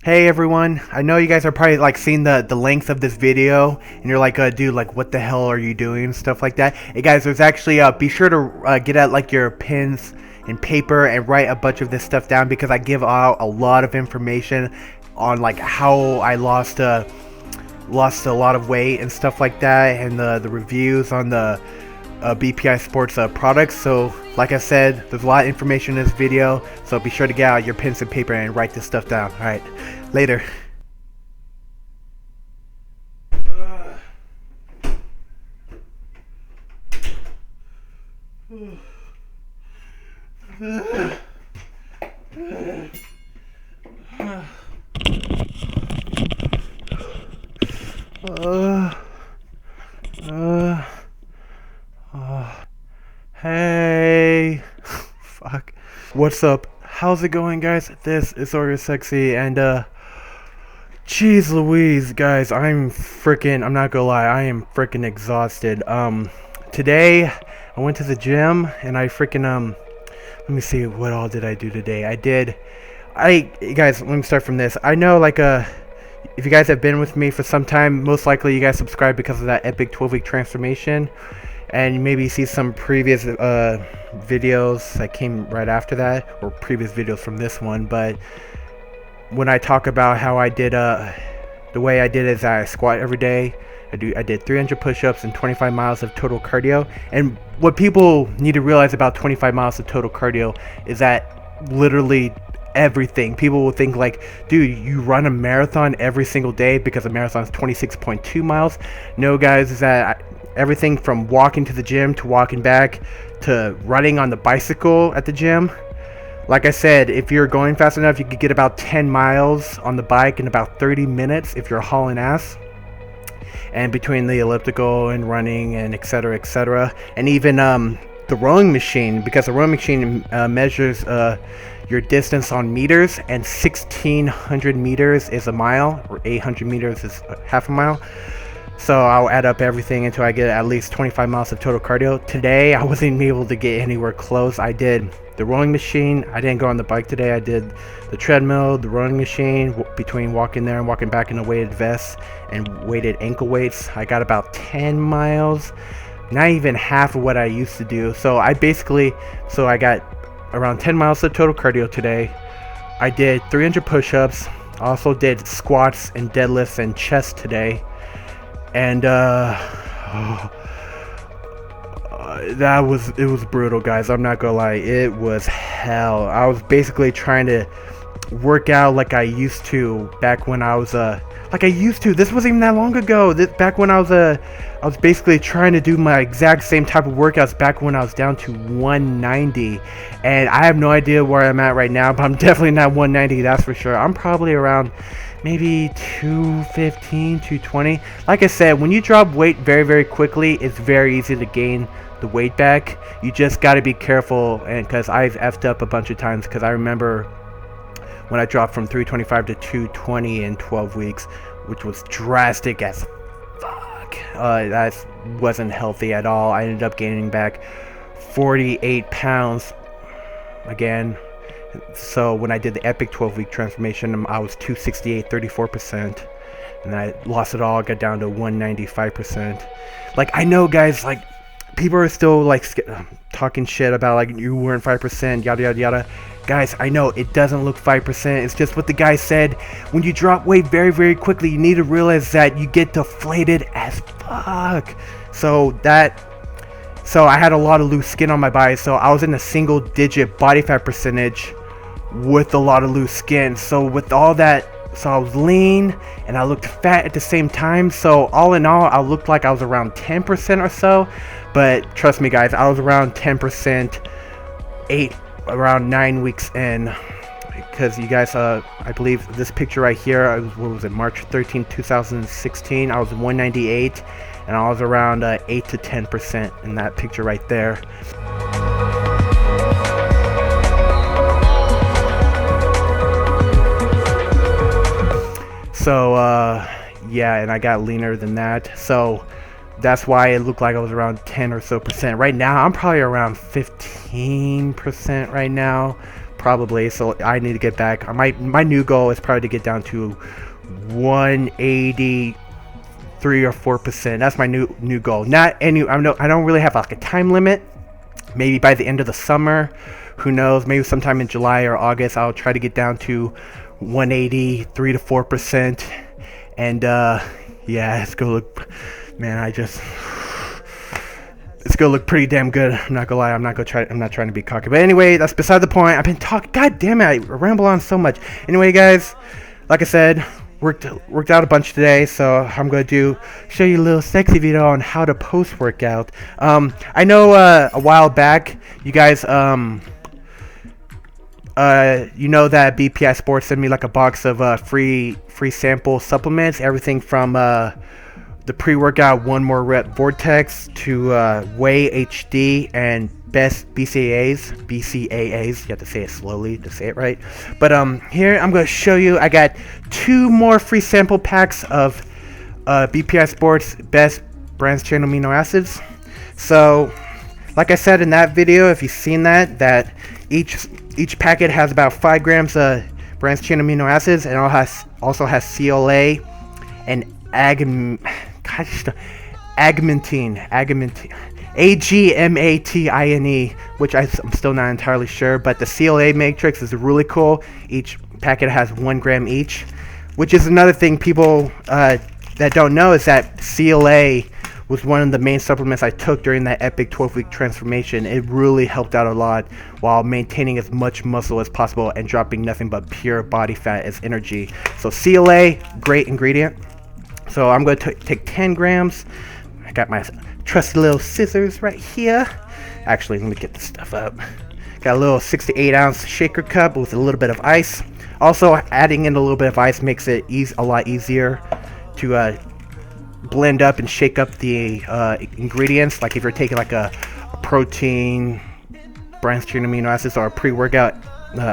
Hey everyone, I know you guys are probably like seeing the length of this video and you're like, dude, like what the hell are you doing and stuff like that. Hey guys, there's actually be sure to get out like your pens and paper and write a bunch of this stuff down, because I give out a lot of information on like how I lost a lot of weight and stuff like that, and the reviews on the BPI Sports products. So like I said, there's a lot of information in this video, so be sure to get out your pens and paper and write this stuff down. Alright, later. Hey. Fuck. What's up? How's it going, guys? This is MrOhyoursexi, and jeez Louise, guys, I'm not gonna lie, I am freaking exhausted. Today I went to the gym and I let me see, what all did I do today? Guys, let me start from this. I know, like, if you guys have been with me for some time, most likely you guys subscribed because of that epic 12-week transformation, and maybe see some previous videos that came right after that, or previous videos from this one. But when I talk about how I did, the way I did is I squat every day. I did 300 push-ups and 25 miles of total cardio. And what people need to realize about 25 miles of total cardio is that literally everything. People will think like, dude, you run a marathon every single day, because a marathon is 26.2 miles. No, guys, is that everything from walking to the gym to walking back to running on the bicycle at the gym. Like I said, if you're going fast enough, you could get about 10 miles on the bike in about 30 minutes if you're hauling ass. And between the elliptical and running and etc., and even the rowing machine, because the rowing machine measures your distance on meters, and 1600 meters is a mile, or 800 meters is half a mile. So I'll add up everything until I get at least 25 miles of total cardio. Today I wasn't able to get anywhere close. I did the rowing machine. I didn't go on the bike today. I did the treadmill, the rowing machine, between walking there and walking back in a weighted vest and weighted ankle weights. I got about 10 miles, not even half of what I used to do. So I got around 10 miles of total cardio today. I did 300 push-ups. Also did squats and deadlifts and chest today. And it was brutal, guys. I'm not gonna lie, it was hell. I was basically trying to work out like I used to back when I was this wasn't even that long ago. Back when I was basically trying to do my exact same type of workouts back when I was down to 190. And I have no idea where I'm at right now, but I'm definitely not 190, that's for sure. I'm probably around maybe 215, 220. Like I said, when you drop weight very, very quickly, it's very easy to gain the weight back. You just got to be careful, and because I've effed up a bunch of times, because I remember when I dropped from 325 to 220 in 12 weeks, which was drastic as fuck. That wasn't healthy at all. I ended up gaining back 48 pounds again. So when I did the epic 12-week transformation, I was 268, 34%, and I lost it all. Got down to 195%. Like, I know, guys, like, people are still like talking shit about like you weren't 5%, yada yada yada. Guys, I know it doesn't look 5%. It's just what the guy said. When you drop weight very, very quickly, you need to realize that you get deflated as fuck. So I had a lot of loose skin on my body. So I was in a single-digit body fat percentage with a lot of loose skin. So with all that, so I was lean and I looked fat at the same time. So all in all, I looked like I was around 10% or so. But trust me, guys, I was around 10%, around 9 weeks in. Because you guys, I believe this picture right here, what was it, March 13, 2016, I was 198, and I was around 8 to 10% in that picture right there. So, yeah, and I got leaner than that. So that's why it looked like I was around 10 or so percent. Right now, I'm probably around 15% right now. probably. So I need to get back. My new goal is probably to get down to 183 or 4%. That's my new goal. Not any. I don't really have like a time limit. Maybe by the end of the summer, who knows? Maybe sometime in July or August, I'll try to get down to 183 to 4%. And yeah, it's gonna look, man. It's gonna look pretty damn good. I'm not gonna lie. I'm not trying to be cocky. But anyway, that's beside the point. I've been talking. God damn it! I ramble on so much. Anyway, guys, like I said, worked out a bunch today. So I'm gonna show you a little sexy video on how to post workout. I know a while back, you guys you know that BPI Sports sent me like a box of free sample supplements, everything from the pre-workout 1 More Rep Vortex to Whey HD and best BCAAs. You have to say it slowly to say it right. But here I'm going to show you. I got 2 more free sample packs of BPI Sports best branched chain amino acids. So, like I said in that video, if you've seen that each packet has about 5 grams of branched chain amino acids, and also has CLA and agmatine, AGMATINE, which I'm still not entirely sure, but the CLA matrix is really cool. Each packet has 1 gram each, which is another thing people that don't know, is that CLA was one of the main supplements I took during that epic 12-week transformation. It really helped out a lot while maintaining as much muscle as possible and dropping nothing but pure body fat as energy. So CLA, great ingredient. So I'm going to take 10 grams. I got my trusty little scissors right here. Actually, let me get this stuff up. Got a little 6 to 8 ounce shaker cup with a little bit of ice. Also, adding in a little bit of ice makes it a lot easier to blend up and shake up the ingredients. Like if you're taking like a protein, branched chain amino acids, or a pre-workout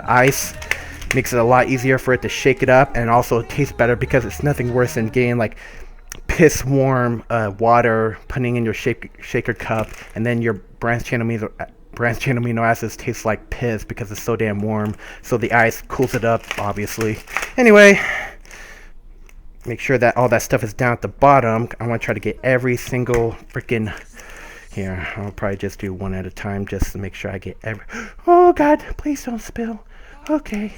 ice, makes it a lot easier for it to shake it up, and also it tastes better because it's nothing worse than getting like piss warm water, putting in your shaker cup, and then your branched chain amino acids taste like piss because it's so damn warm. So the ice cools it up, obviously. Anyway, make sure that all that stuff is down at the bottom. I want to try to get every single freaking. Here, I'll probably just do one at a time just to make sure I get every. Oh God, please don't spill. Okay.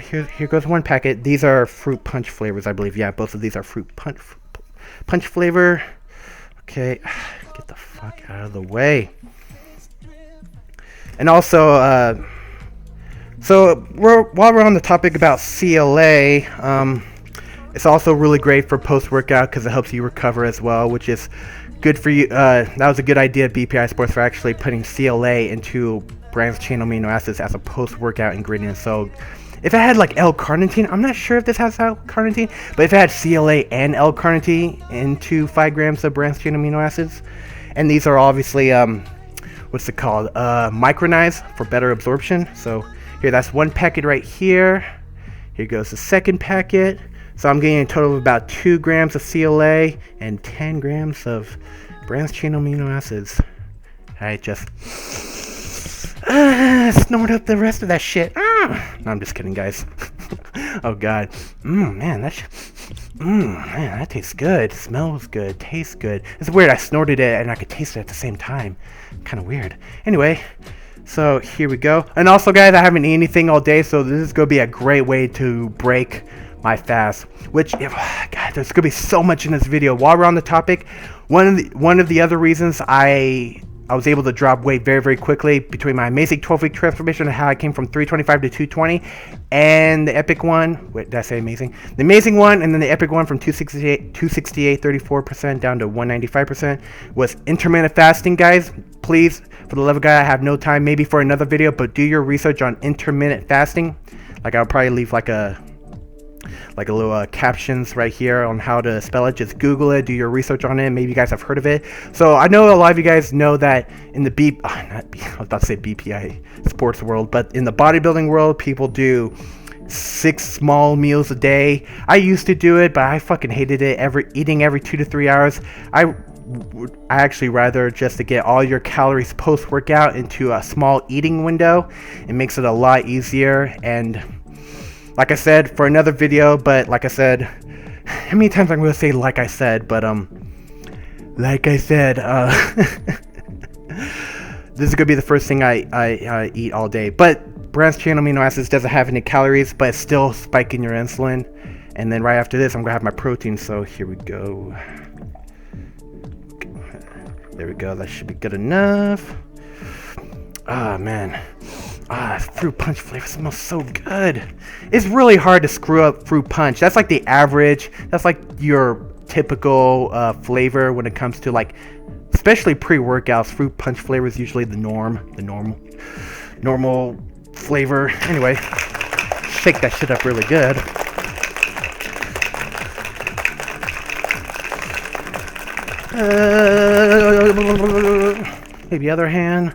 Here goes one packet. These are fruit punch flavors, I believe. Yeah, both of these are fruit punch flavor. Okay, get the fuck out of the way. And also, so while we're on the topic about CLA, it's also really great for post-workout because it helps you recover as well, which is good for you. That was a good idea at BPI Sports for actually putting CLA into branched chain amino acids as a post-workout ingredient. So if it had like L-carnitine, I'm not sure if this has L-carnitine, but if it had CLA and L-carnitine into 5 grams of branched chain amino acids, and these are obviously, what's it called? Micronized for better absorption. So here, that's one packet right here. Here goes the second packet. So I'm getting a total of about 2 grams of CLA and 10 grams of branched chain amino acids. I just snort up the rest of that shit. No, I'm just kidding, guys. Oh God, man, that tastes good. Smells good. Tastes good. It's weird. I snorted it and I could taste it at the same time. Kind of weird. Anyway, so here we go. And also, guys, I haven't eaten anything all day, so this is gonna be a great way to break my fast. Which, God, there's gonna be so much in this video. While we're on the topic, one of the other reasons I was able to drop weight very, very quickly between my amazing 12-week transformation and how I came from 325 to 220, and the epic one. Wait, did I say amazing? The amazing one, and then the epic one from 268, 34% down to 195% was intermittent fasting, guys. Please, for the love of God, I have no time, maybe for another video, but do your research on intermittent fasting. Like, I'll probably leave like a little captions right here on how to spell it. Just Google it, do your research on it. Maybe you guys have heard of it. So I know a lot of you guys know that in the I was about to say BPI sports world, but in the bodybuilding world, people do 6 small meals a day. I used to do it, but I fucking hated it. Eating every 2 to 3 hours. I actually rather just to get all your calories post-workout into a small eating window. It makes it a lot easier. And like I said, for another video, but like I said, how many times I'm going to say like I said, but like I said, this is going to be the first thing I eat all day. But branched chain amino acids doesn't have any calories, but it's still spiking your insulin. And then right after this, I'm going to have my protein. So here we go. There we go. That should be good enough. Ah, man. Fruit punch flavor smells so good. It's really hard to screw up fruit punch. That's like the average. That's like your typical flavor when it comes to like, especially pre-workouts. Fruit punch flavor is usually the normal flavor. Anyway, shake that shit up really good. Maybe other hand.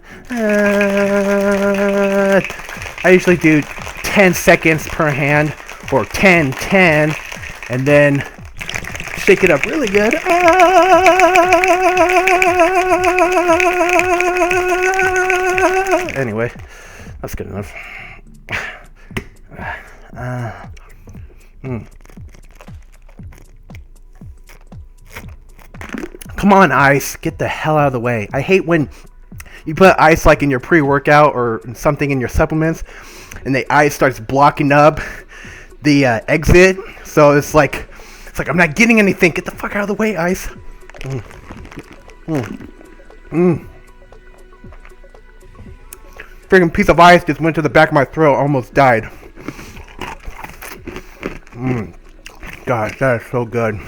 I usually do 10 seconds per hand, or 10, and then shake it up really good. Anyway, that's good enough. Come on, ice. Get the hell out of the way. I hate when you put ice like in your pre-workout or something in your supplements, and the ice starts blocking up the exit. So it's like I'm not getting anything. Get the fuck out of the way, ice. Freaking piece of ice just went to the back of my throat. Almost died. God, that is so good.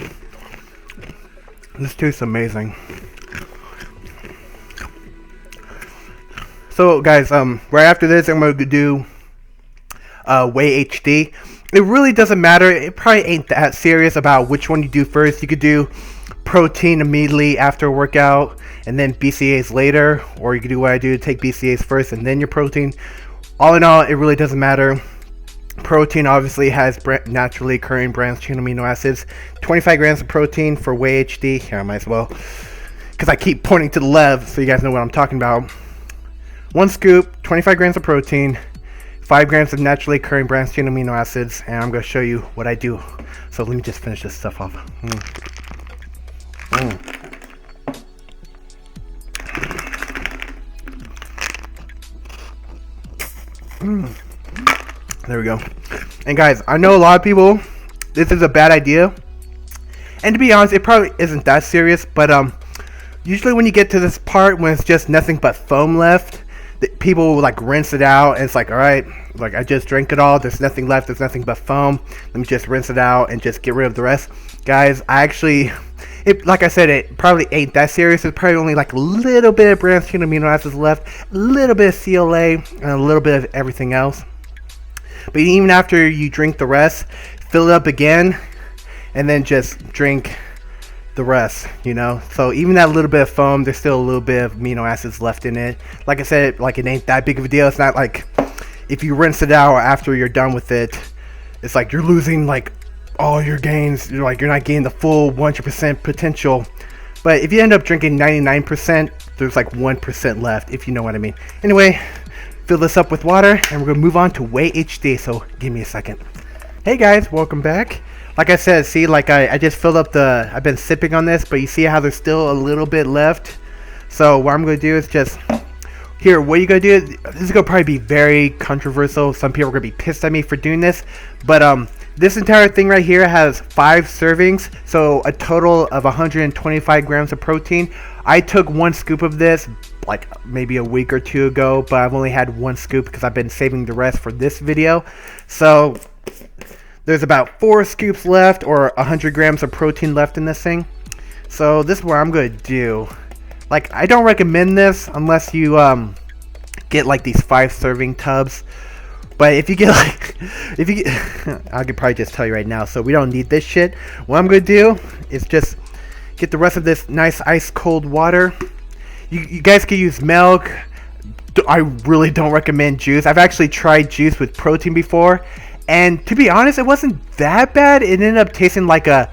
This tastes amazing. So guys, right after this, I'm going to do Whey HD. It really doesn't matter. It probably ain't that serious about which one you do first. You could do protein immediately after a workout and then BCAAs later, or you could do what I do, take BCAAs first and then your protein. All in all, it really doesn't matter. Protein obviously has naturally occurring branched chain amino acids. 25 grams of protein for Whey HD. Here, I might as well, because I keep pointing to the left so you guys know what I'm talking about. 1 scoop, 25 grams of protein, 5 grams of naturally occurring branched chain amino acids, and I'm going to show you what I do. So let me just finish this stuff off. There we go. And guys, I know a lot of people, this is a bad idea. And to be honest, it probably isn't that serious, but usually when you get to this part when it's just nothing but foam left, people will like rinse it out, and it's like, all right, like I just drank it all, there's nothing left, there's nothing but foam, let me just rinse it out and just get rid of the rest. Guys, I actually, like I said, it probably ain't that serious. It's probably only like a little bit of branched chain amino acids left, a little bit of CLA, and a little bit of everything else. But even after you drink the rest, fill it up again, and then just drink the rest, you know. So even that little bit of foam, there's still a little bit of amino acids left in it. Like I said, like it ain't that big of a deal. It's not like if you rinse it out after you're done with it, it's like you're losing like all your gains. You're not getting the full 100% potential. But if you end up drinking 99%, there's like 1% left, if you know what I mean. Anyway, fill this up with water, and we're gonna move on to Whey HD. So give me a second. Hey guys, welcome back. Like I said, see, like I just filled up I've been sipping on this, but you see how there's still a little bit left. So what I'm gonna do is just, here, what you gonna do, this is gonna probably be very controversial. Some people are gonna be pissed at me for doing this, but this entire thing right here has 5 servings, so a total of 125 grams of protein. I took 1 scoop of this like maybe a week or 2 ago, but I've only had 1 scoop because I've been saving the rest for this video. So there's about 4 scoops left, or 100 grams of protein left in this thing. So this is what I'm going to do. Like, I don't recommend this unless you get like these 5 serving tubs. But if you get like, I could probably just tell you right now, so we don't need this shit. What I'm going to do is just get the rest of this nice ice cold water. You guys can use milk. I really don't recommend juice. I've actually tried juice with protein before, And to be honest, it wasn't that bad. It ended up tasting like a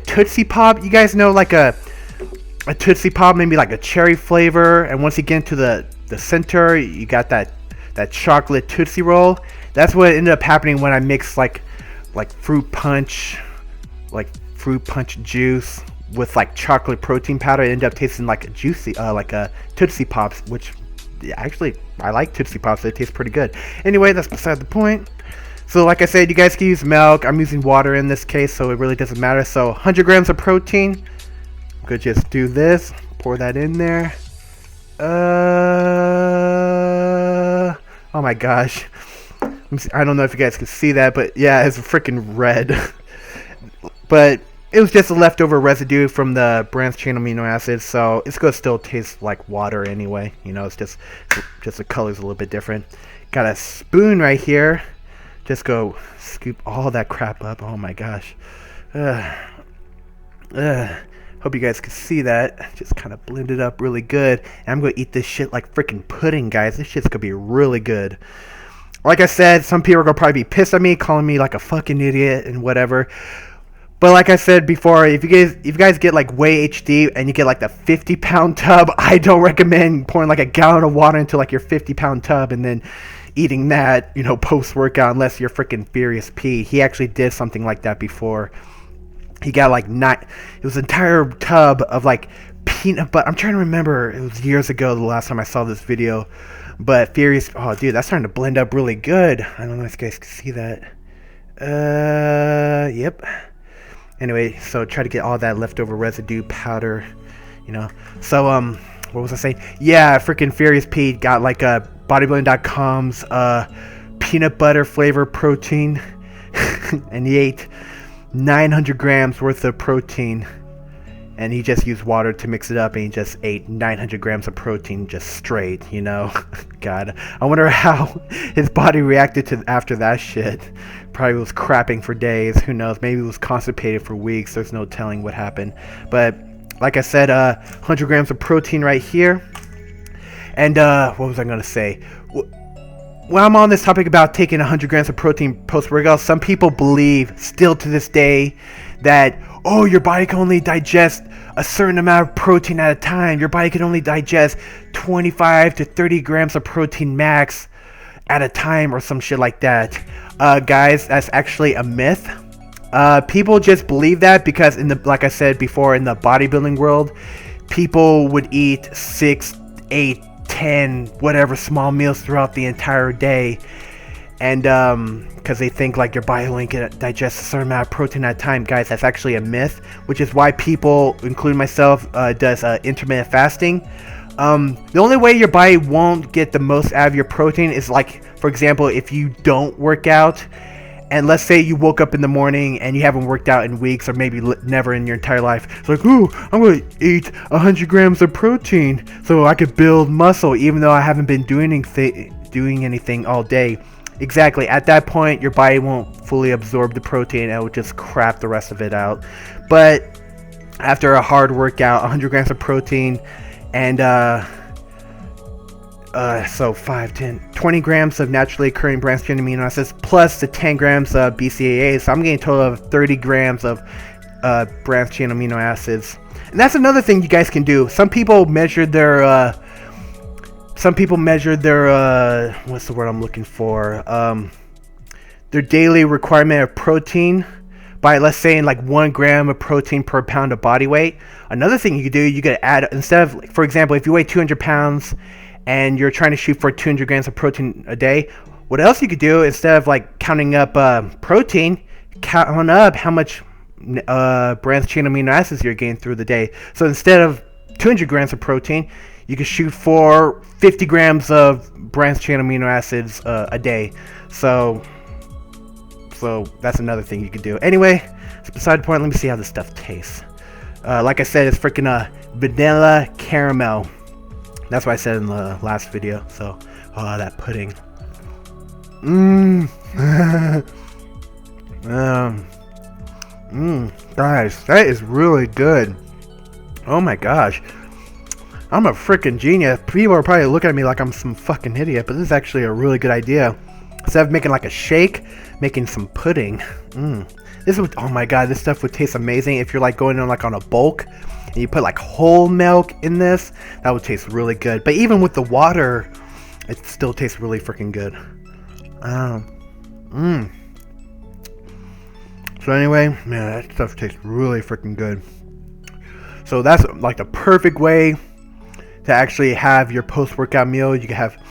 Tootsie Pop. You guys know, like a Tootsie Pop, maybe like a cherry flavor. And once you get into the center, you got that chocolate Tootsie Roll. That's what ended up happening when I mixed like fruit punch juice with like chocolate protein powder. It ended up tasting like a juicy, like a Tootsie Pops, which actually I like Tootsie Pops. They taste pretty good. Anyway, that's beside the point. So like I said, you guys can use milk. I'm using water in this case, so it really doesn't matter. So 100 grams of protein. I'm gonna just do this. Pour that in there. Oh my gosh. I don't know if you guys can see that, but yeah, it's freaking red. But it was just a leftover residue from the branched chain amino acids, so it's gonna still taste like water anyway. You know, it's just the color's a little bit different. Got a spoon right here. Just go scoop all that crap up. Oh my gosh. Hope you guys can see that. Just kind of blend it up really good. And I'm going to eat this shit like freaking pudding, guys. This shit's going to be really good. Like I said, some people are going to probably be pissed at me, calling me like a fucking idiot and whatever. But like I said before, if you guys get like Whey HD and you get like the 50-pound tub, I don't recommend pouring like a gallon of water into like your 50-pound tub and then eating that, you know, post-workout, unless you're freaking Furious Pete. He actually did something like that before. He got like it was an entire tub of like peanut butter. I'm trying to remember. It was years ago the last time I saw this video. But Furious, oh dude, that's starting to blend up really good. I don't know if you guys can see that. Yep. Anyway, so try to get all that leftover residue powder, you know. So what was I saying? Yeah, freaking Furious Pete got like a bodybuilding.com's peanut butter flavor protein and he ate 900 grams worth of protein, and he just used water to mix it up, and he just ate 900 grams of protein just straight, you know. God, I wonder how his body reacted to after that shit. Probably was crapping for days, who knows, maybe it was constipated for weeks. There's no telling what happened. But like I said, 100 grams of protein right here. And what was I gonna say? When I'm on this topic about taking 100 grams of protein post-workout, some people believe, still to this day, that, oh, your body can only digest a certain amount of protein at a time. Your body can only digest 25 to 30 grams of protein max at a time or some shit like that. Guys, that's actually a myth. People just believe that because, like I said before, in the bodybuilding world, people would eat 6, 8, 10 whatever small meals throughout the entire day, and because they think like your body only can digest a certain amount of protein at a time. Guys, that's actually a myth, which is why people, including myself, does intermittent fasting. The only way your body won't get the most out of your protein is, like, for example, if you don't work out, and let's say you woke up in the morning and you haven't worked out in weeks or maybe never in your entire life. It's like, ooh, I'm going to eat 100 grams of protein so I could build muscle even though I haven't been doing anything all day. Exactly. At that point, your body won't fully absorb the protein and it will just crap the rest of it out. But after a hard workout, 100 grams of protein and so 5, 10, 20 grams of naturally occurring branched chain amino acids plus the 10 grams of BCAAs. So I'm getting a total of 30 grams of branched chain amino acids. And that's another thing you guys can do. Some people measure their what's the word I'm looking for? Their daily requirement of protein by, let's say, like 1 gram of protein per pound of body weight. Another thing you could do, you could add, instead of, for example, if you weigh 200 pounds and you're trying to shoot for 200 grams of protein a day, what else you could do, instead of like counting up protein, count up how much branched chain amino acids you're getting through the day. So instead of 200 grams of protein, you can shoot for 50 grams of branched chain amino acids a day. So that's another thing you could do. Anyway, it's beside the point. Let me see how this stuff tastes. Like I said, it's freaking vanilla caramel. That's what I said in the last video. So, that pudding. Guys, that is really good. Oh my gosh. I'm a freaking genius. People are probably looking at me like I'm some fucking idiot, but this is actually a really good idea. Instead of making like a shake, making some pudding. This would, oh my god, this stuff would taste amazing if you're like going on like on a bulk and you put like whole milk in this. That would taste really good. But even with the water, it still tastes really freaking good. So anyway, man, that stuff tastes really freaking good. So that's like the perfect way to actually have your post-workout meal. You can have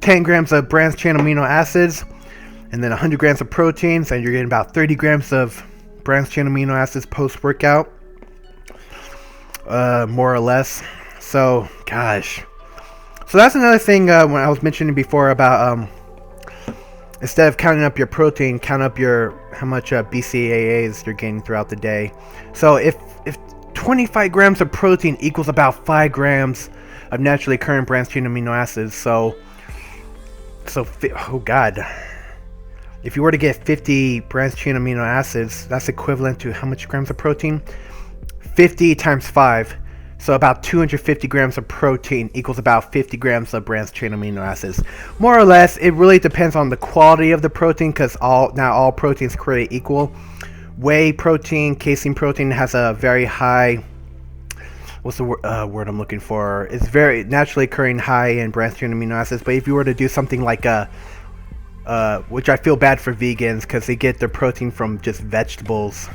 10 grams of branched chain amino acids and then 100 grams of proteins, and you're getting about 30 grams of branched chain amino acids post-workout, more or less. So, gosh. So that's another thing when I was mentioning before about instead of counting up your protein, count up your how much BCAAs you're gaining throughout the day. So if 25 grams of protein equals about 5 grams of naturally occurring branched chain amino acids. So oh god, if you were to get 50 branched chain amino acids, that's equivalent to how much grams of protein? 50 times 5. So about 250 grams of protein equals about 50 grams of branched chain amino acids. More or less, it really depends on the quality of the protein, because not all proteins create equal. Whey protein, casein protein has a very high, what's the word I'm looking for? It's very naturally occurring high in branched chain amino acids. But if you were to do something like which I feel bad for vegans, because they get their protein from just vegetables,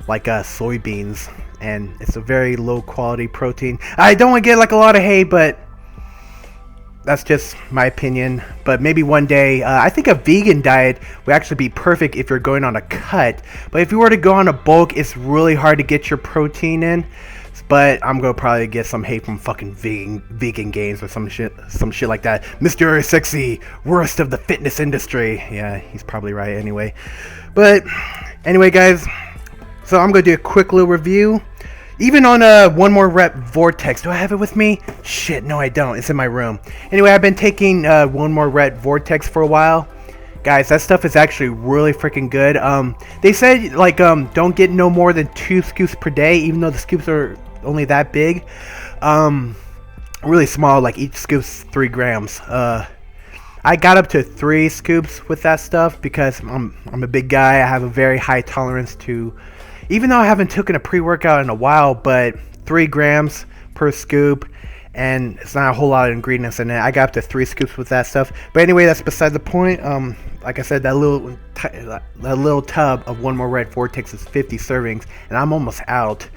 like soybeans, and it's a very low quality protein. I don't want to get like a lot of hate, but that's just my opinion. But maybe one day, I think a vegan diet would actually be perfect if you're going on a cut. But if you were to go on a bulk, it's really hard to get your protein in. But I'm gonna probably get some hate from fucking vegan games or some shit like that. MrOhyoursexi, worst of the fitness industry. Yeah, he's probably right anyway. But anyway, guys, so I'm gonna do a quick little review. Even on a one more rep Vortex. Do I have it with me? Shit, no I don't. It's in my room. Anyway, I've been taking one more rep Vortex for a while. Guys, that stuff is actually really freaking good. They said like don't get no more than 2 scoops per day, even though the scoops are only that big. Really small, like each scoop's 3 grams. I got up to 3 scoops with that stuff because I'm a big guy. I have a very high tolerance to, even though I haven't taken a pre-workout in a while, but 3 grams per scoop, and it's not a whole lot of ingredients in it. I got up to 3 scoops with that stuff. But anyway, that's beside the point. Like I said, that little tub of one more red Vortex is 50 servings, and I'm almost out.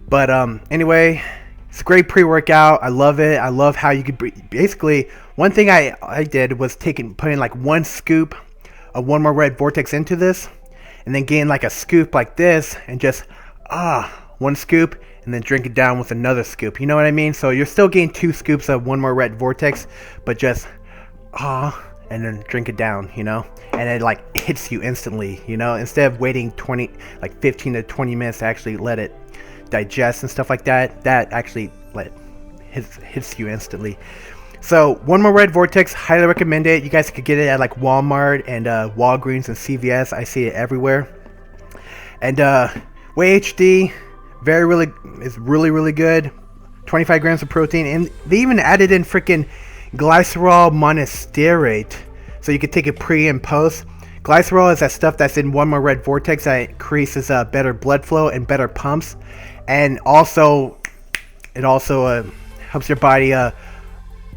But anyway, it's a great pre-workout. I love it. I love how you could basically, one thing I did was putting like 1 scoop of one more red Vortex into this, and then getting like a scoop like this, and just 1 scoop, and then drink it down with another scoop. You know what I mean? So you're still getting 2 scoops of one more red Vortex, but just and then drink it down, you know, and it like hits you instantly, you know, instead of waiting 15 to 20 minutes to actually let it digest and stuff like that. That actually hits you instantly. So one more red Vortex, highly recommend it. You guys could get it at like Walmart and Walgreens and CVS. I see it everywhere. And Whey HD, is really good. 25 grams of protein, and they even added in freaking glycerol monostearate, so you could take it pre and post. Glycerol is that stuff that's in one more red Vortex that increases better blood flow and better pumps, and also it also helps your body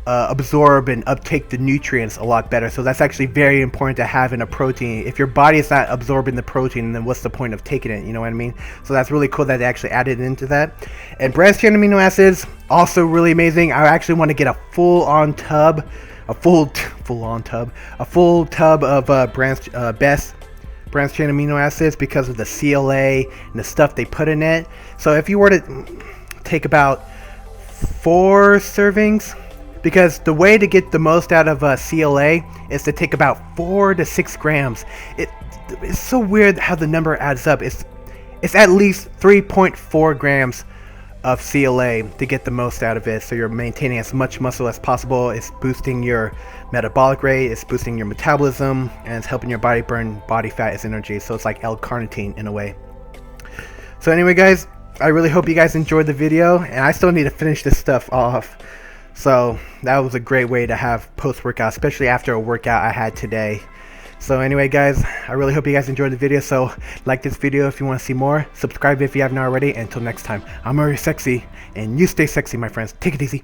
absorb and uptake the nutrients a lot better. So that's actually very important to have in a protein. If your body is not absorbing the protein, then what's the point of taking it? You know what I mean? So that's really cool that they actually added into that. And branched chain amino acids, also really amazing. I actually want to get a full tub of best branched chain amino acids because of the CLA and the stuff they put in it. So if you were to take about 4 servings, because the way to get the most out of CLA is to take about 4 to 6 grams. It's so weird how the number adds up. It's at least 3.4 grams of CLA to get the most out of it, so you're maintaining as much muscle as possible. It's boosting your metabolic rate, it's boosting your metabolism, and it's helping your body burn body fat as energy. So it's like L-carnitine in a way. So anyway, guys, I really hope you guys enjoyed the video, and I still need to finish this stuff off. So that was a great way to have post-workout, especially after a workout I had today. So anyway, guys, I really hope you guys enjoyed the video. So like this video if you want to see more, subscribe if you haven't already. Until next time, I'm MrOhyoursexi, and you stay sexy, my friends. Take it easy.